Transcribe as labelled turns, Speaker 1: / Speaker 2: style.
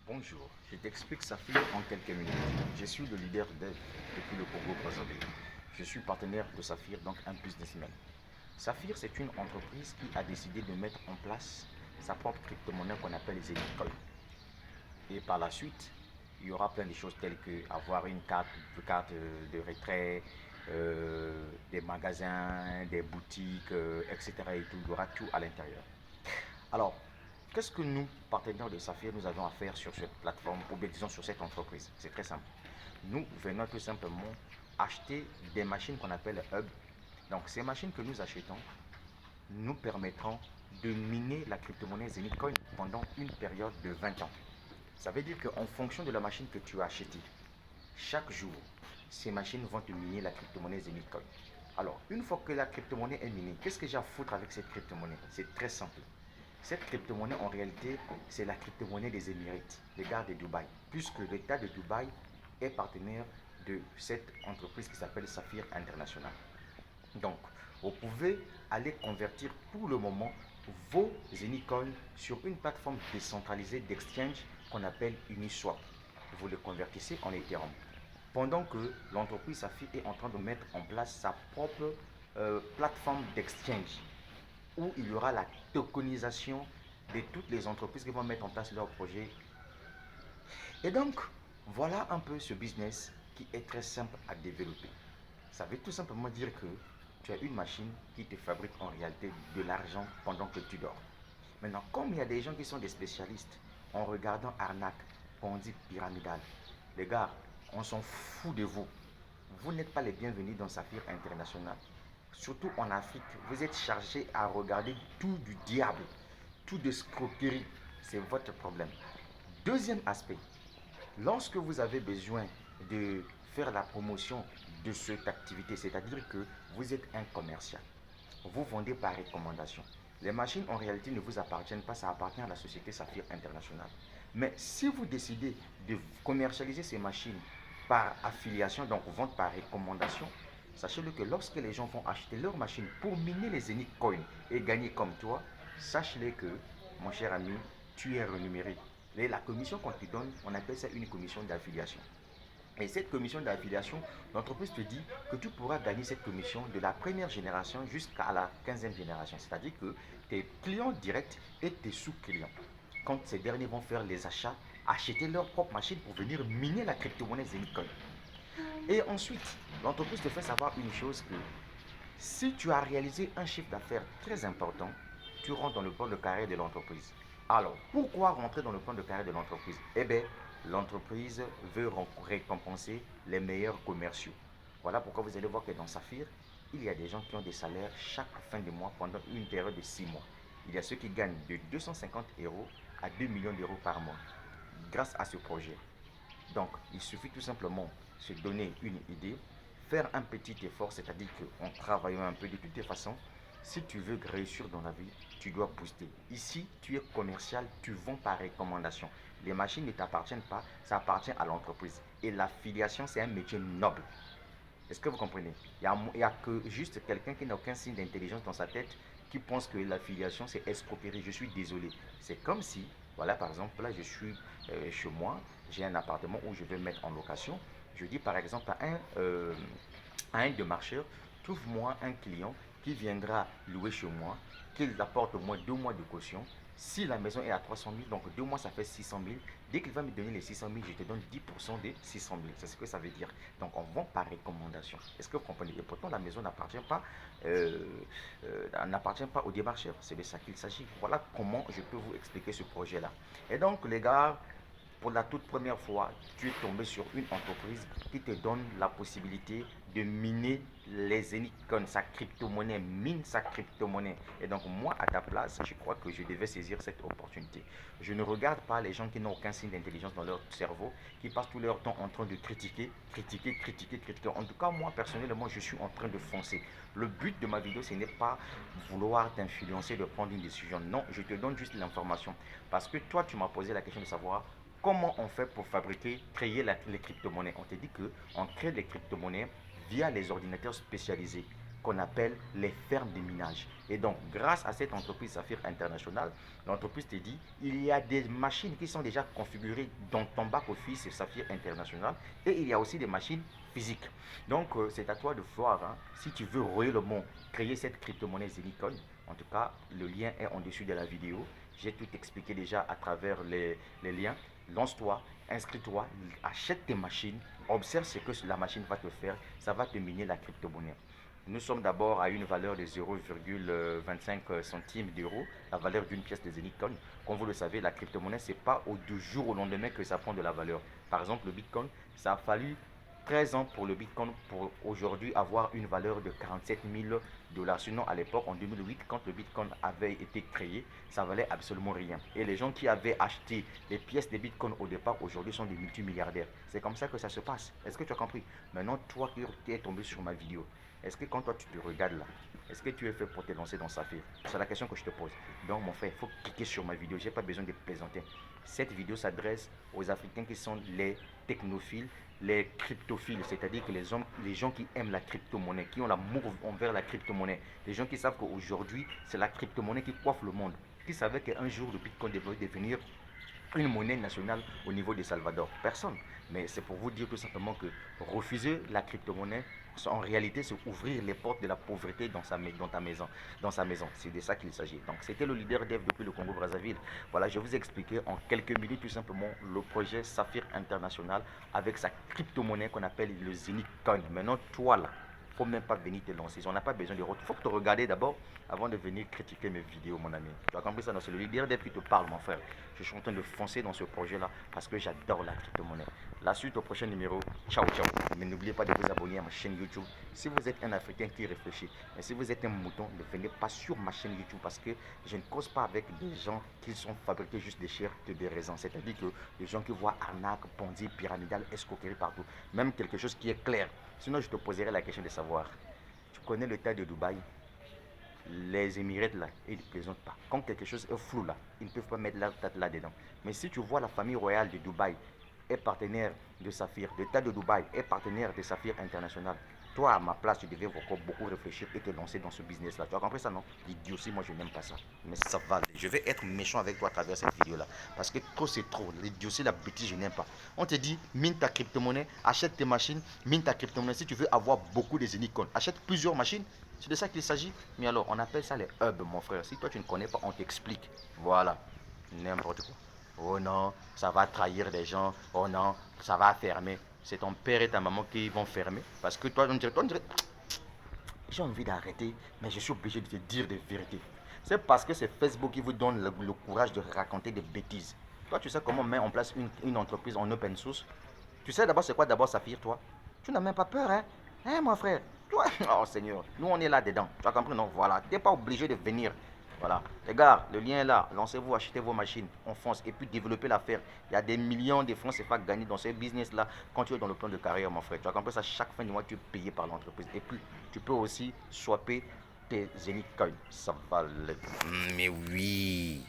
Speaker 1: Bonjour, je t'explique Saphir en quelques minutes. Je suis le leader d'Eve depuis le Congo Brazzaville. Je suis partenaire de Saphir, donc un businessman. Saphir, c'est une entreprise qui a décidé de mettre en place sa propre crypto-monnaie qu'on appelle les Coin. Et par la suite, il y aura plein de choses telles que avoir une carte de retrait, des magasins, des boutiques, etc. Et tout. Il y aura tout à l'intérieur. Alors, qu'est-ce que nous, partenaires de Saphir, nous avons à faire sur cette plateforme, ou bien disons sur cette entreprise? C'est très simple. Nous venons tout simplement acheter des machines qu'on appelle hub. Donc, ces machines que nous achetons nous permettront de miner la crypto-monnaie Zenitcoin pendant une période de 20 ans. Ça veut dire qu'en fonction de la machine que tu as achetée, chaque jour, ces machines vont te miner la crypto-monnaie Zenitcoin. Alors, une fois que la crypto-monnaie est minée, qu'est-ce que j'ai à foutre avec cette crypto-monnaie? C'est très simple. Cette crypto-monnaie, en réalité, c'est la crypto-monnaie des Émirats, des gars de Dubaï, puisque l'État de Dubaï est partenaire de cette entreprise qui s'appelle Saphir International. Donc, vous pouvez aller convertir pour le moment vos Zenicoins sur une plateforme décentralisée d'exchange qu'on appelle Uniswap. Vous le convertissez en Ethereum. Pendant que l'entreprise Saphir est en train de mettre en place sa propre plateforme d'exchange où il y aura la tokenisation de toutes les entreprises qui vont mettre en place leur projet. Et donc, voilà un peu ce business qui est très simple à développer. Ça veut tout simplement dire que tu as une machine qui te fabrique en réalité de l'argent pendant que tu dors. Maintenant, comme il y a des gens qui sont des spécialistes en regardant arnaque, qu'on dit pyramidal, les gars, on s'en fout de vous. Vous n'êtes pas les bienvenus dans Saphir International. Surtout en Afrique, vous êtes chargés à regarder tout du diable, tout de escroquerie. C'est votre problème. Deuxième aspect, lorsque vous avez besoin de faire la promotion de cette activité, c'est-à-dire que vous êtes un commercial, vous vendez par recommandation. Les machines en réalité ne vous appartiennent pas, ça appartient à la société Saphir International. Mais si vous décidez de commercialiser ces machines par affiliation, donc vente par recommandation, sachez-le que lorsque les gens vont acheter leur machine pour miner les Zenith Coins et gagner comme toi, sache-le que, mon cher ami, tu es rémunéré. Et la commission qu'on te donne, on appelle ça une commission d'affiliation. Et cette commission d'affiliation, l'entreprise te dit que tu pourras gagner cette commission de la première génération jusqu'à la 15e génération. C'est-à-dire que tes clients directs et tes sous-clients, quand ces derniers vont faire les achats, acheter leur propre machine pour venir miner la crypto-monnaie Zenitcoin. Et ensuite, l'entreprise te fait savoir une chose que si tu as réalisé un chiffre d'affaires très important, tu rentres dans le plan de carrière de l'entreprise. Alors, pourquoi rentrer dans le plan de carrière de l'entreprise? Eh bien, l'entreprise veut récompenser les meilleurs commerciaux. Voilà pourquoi vous allez voir que dans Saphir, il y a des gens qui ont des salaires chaque fin de mois pendant une période de 6 mois. Il y a ceux qui gagnent de 250 euros à 2 millions d'euros par mois grâce à ce projet. Donc, il suffit tout simplement de se donner une idée, faire un petit effort, c'est-à-dire qu'en travaillant un peu de toutes les façons, si tu veux réussir dans la vie, tu dois booster. Ici, tu es commercial, tu vends par recommandation. Les machines ne t'appartiennent pas, ça appartient à l'entreprise. Et l'affiliation, c'est un métier noble. Est-ce que vous comprenez? Il y a que juste quelqu'un qui n'a aucun signe d'intelligence dans sa tête qui pense que l'affiliation c'est escroquerie. Je suis désolé. C'est comme si, voilà, par exemple, là je suis chez moi, j'ai un appartement où je vais mettre en location. Je dis par exemple à un de marcheurs, trouve-moi un client qui viendra louer chez moi, qu'il apporte au moins 2 mois de caution. Si la maison est à 300 000, donc 2 mois ça fait 600 000. Dès qu'il va me donner les 600 000, je te donne 10% des 600 000. C'est ce que ça veut dire. Donc on vend par recommandation. Est-ce que vous comprenez? Et pourtant la maison n'appartient pas au démarcheur. C'est de ça qu'il s'agit. Voilà comment je peux vous expliquer ce projet-là. Et donc les gars, pour la toute première fois, tu es tombé sur une entreprise qui te donne la possibilité de miner les Zenicoins, sa crypto-monnaie, mine sa crypto-monnaie. Et donc moi, à ta place, je crois que je devais saisir cette opportunité. Je ne regarde pas les gens qui n'ont aucun signe d'intelligence dans leur cerveau, qui passent tout leur temps en train de critiquer, critiquer, critiquer, critiquer. En tout cas, moi, personnellement, je suis en train de foncer. Le but de ma vidéo, ce n'est pas vouloir t'influencer de prendre une décision. Non, je te donne juste l'information. Parce que toi, tu m'as posé la question de savoir comment on fait pour fabriquer, créer les crypto-monnaies. On te dit qu'on crée les crypto-monnaies via les ordinateurs spécialisés. qu'on appelle les fermes de minage. Et donc, grâce à cette entreprise Saphir International, l'entreprise te dit, il y a des machines qui sont déjà configurées dans ton back-office Saphir International et il y a aussi des machines physiques. Donc, c'est à toi de voir hein, si tu veux réellement créer cette crypto-monnaie Zenitcoin. En tout cas, le lien est en dessus de la vidéo. J'ai tout expliqué déjà à travers les liens. Lance-toi, inscris-toi, achète tes machines, observe ce que la machine va te faire. Ça va te miner la crypto-monnaie. Nous sommes d'abord à une valeur de 0,25 centimes d'euros, la valeur d'une pièce de Zenitcoin. Comme vous le savez, la crypto-monnaie, ce n'est pas du jour au lendemain que ça prend de la valeur. Par exemple, le Bitcoin, ça a fallu 13 ans pour le Bitcoin pour aujourd'hui avoir une valeur de 47 000 dollars. Sinon, à l'époque, en 2008, quand le Bitcoin avait été créé, ça valait absolument rien. Et les gens qui avaient acheté les pièces de Bitcoin au départ, aujourd'hui, sont des multimilliardaires. C'est comme ça que ça se passe. Est-ce que tu as compris? Maintenant, toi qui es tombé sur ma vidéo, est-ce que quand toi tu te regardes là, est-ce que tu es fait pour te lancer dans Saphir? C'est la question que je te pose. Donc mon frère, il faut cliquer sur ma vidéo. Je n'ai pas besoin de plaisanter. Cette vidéo s'adresse aux Africains qui sont les technophiles, les cryptophiles, c'est-à-dire que les gens qui aiment la crypto-monnaie, qui ont l'amour envers la crypto-monnaie, les gens qui savent qu'aujourd'hui, c'est la crypto-monnaie qui coiffe le monde, qui savaient qu'un jour le Bitcoin devait devenir une monnaie nationale au niveau de Salvador. Personne. Mais c'est pour vous dire tout simplement que refuser la crypto-monnaie, en réalité, c'est ouvrir les portes de la pauvreté dans sa maison. C'est de ça qu'il s'agit. Donc, c'était le leader dev depuis le Congo-Brazzaville. Voilà, je vous ai expliqué en quelques minutes tout simplement le projet Saphir International avec sa crypto-monnaie qu'on appelle le Zenitcoin. Maintenant, toi là, il ne faut même pas venir te lancer. On n'a pas besoin de retour. Il faut que tu regardes d'abord avant de venir critiquer mes vidéos, mon ami. Tu as compris ça? C'est le leader dev qui te parle, mon frère. Je suis en train de foncer dans ce projet-là parce que j'adore la crypto-monnaie. La suite au prochain numéro. Ciao, ciao. Mais n'oubliez pas de vous abonner à ma chaîne YouTube. Si vous êtes un Africain qui réfléchit, mais si vous êtes un mouton, ne venez pas sur ma chaîne YouTube parce que je ne cause pas avec des gens qui sont fabriqués juste des chairs que des raisins. C'est-à-dire que les gens qui voient arnaque, ponzi, pyramidal, escroquerie partout. Même quelque chose qui est clair. Sinon, je te poserai la question de savoir. Tu connais le tas de Dubaï? Les Émirats là, ils ne plaisantent pas. Quand quelque chose est flou là, ils ne peuvent pas mettre leur tête là-dedans. Mais si tu vois la famille royale de Dubaï est partenaire de Saphir, l'État de Dubaï est partenaire de Saphir International, toi à ma place, tu devais encore beaucoup réfléchir et te lancer dans ce business-là. Tu as compris ça, non? L'idiotie, moi je n'aime pas ça. Mais ça va. Je vais être méchant avec toi à travers cette vidéo-là. Parce que trop c'est trop. L'idiotie, la bêtise, je n'aime pas. On te dit, mine ta crypto-monnaie, achète tes machines, mine ta crypto-monnaie. Si tu veux avoir beaucoup de Zenitcoin, achète plusieurs machines. C'est de ça qu'il s'agit. Mais alors, on appelle ça les hubs, mon frère. Si toi tu ne connais pas, on t'explique. Voilà. N'importe quoi. Oh non, ça va trahir les gens. Oh non, ça va fermer. C'est ton père et ta maman qui vont fermer. Parce que toi, on dirait, j'ai envie d'arrêter, mais je suis obligé de te dire des vérités. C'est parce que c'est Facebook qui vous donne le courage de raconter des bêtises. Toi, tu sais comment mettre en place une entreprise en open source? Tu sais d'abord c'est quoi d'abord Saphir, toi? Tu n'as même pas peur, hein? Hein, mon frère? Toi, oh Seigneur, nous on est là-dedans. Tu as compris, non? Voilà, tu n'es pas obligé de venir. Voilà. Les gars, le lien est là. Lancez-vous, achetez vos machines. On fonce et puis développez l'affaire. Il y a des millions de francs CFA gagnés dans ce business-là quand tu es dans le plan de carrière, mon frère. Tu as compris ça? Chaque fin du mois, tu es payé par l'entreprise. Et puis, tu peux aussi swapper tes Zenitcoin. Ça va. Mais oui.